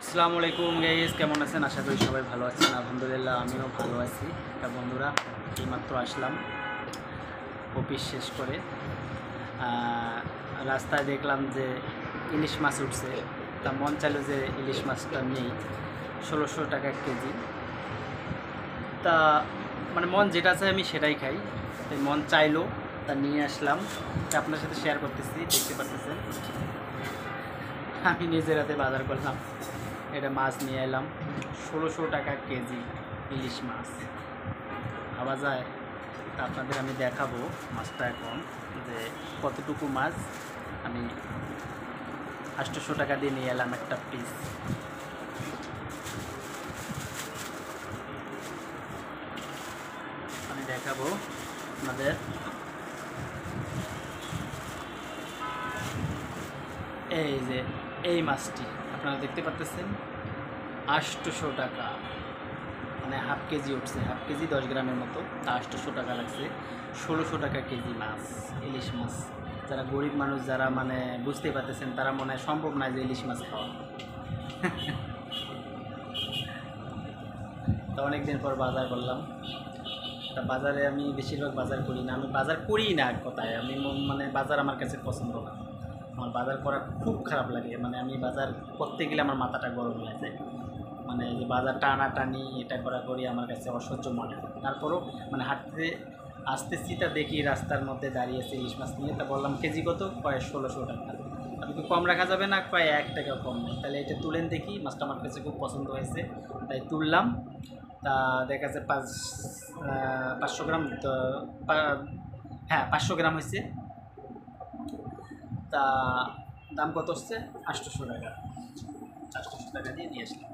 আসসালামু আলাইকুম গাইস, কেমন আছেন? আশা করি সবাই ভালো আছেন। আলহামদুলিল্লাহ আমিও ভালো আছি। তা বন্ধুরা, এইমাত্র আসলাম অফিস শেষ করে। রাস্তায় দেখলাম যে ইলিশ মাছ উঠছে। তা মন চাইলো যে ইলিশ মাছটা নেই, 1600 টাকা কেজি। তা মানে মন যেটা চাই আমি সেটাই খাই, তাই মন চাইলো, তা নিয়ে আসলাম। তা আপনার সাথে শেয়ার করতেছি, দেখতে পারতেছেন আমি নিজের হাতে বাজার করলাম। এটা মাছ নিয়ে এলাম, 1600 টাকা কেজি ইলিশ মাছ। ভাবা যায়? তা আপনাদের আমি দেখাবো মাছটা এখন যে কতটুকু মাছ। আমি 800 টাকা দিয়ে নিয়ে এলাম একটা পিস। আমি দেখাবো আপনাদের। এই যে এই মাছটি আপনারা দেখতে পাচ্ছেন, 800 টাকা, মানে হাফ কেজি উঠছে, হাফ কেজি 10 গ্রামের মতো। তা 800 টাকা লাগছে। 1600 টাকা কেজি মাছ, ইলিশ মাছ। যারা গরিব মানুষ, যারা মানে বুঝতেই পারতেছেন, তারা মনে হয় সম্ভব নয় যে ইলিশ মাছ খাওয়া। তো অনেক দিন পর বাজার করলাম। তা বাজারে আমি বেশিরভাগ বাজার করি না, আমি বাজার করি না এক কথায়। আমি মানে বাজার আমার কাছে পছন্দ না। আমার বাজার করা খুব খারাপ লাগে, মানে আমি বাজার করতে গেলে আমার মাথাটা গরম হয়ে যায়। মানে যে বাজার টানাটানি এটা করা করি আমার কাছে অসহ্য মনে হয়। তারপরও মানে হাঁটতে আসতেছি, তা দেখি রাস্তার মধ্যে দাঁড়িয়েছে ইলিশ মাছ নিয়ে। তা বললাম কেজি কত? কয় 1600 টাকা। আপনি কি কম রাখা যাবে না? কয় 1 টাকা কম নেই। তাহলে এটা তুলেন দেখি। মাছটা আমার কাছে খুব পছন্দ হয়েছে, তাই তুললাম। তা দেখা যাচ্ছে 500 গ্রাম তো, হ্যাঁ 500 গ্রাম হয়েছে। তা দাম কত হচ্ছে? 800 টাকা। 800 টাকা দিয়ে নিয়ে আসলাম।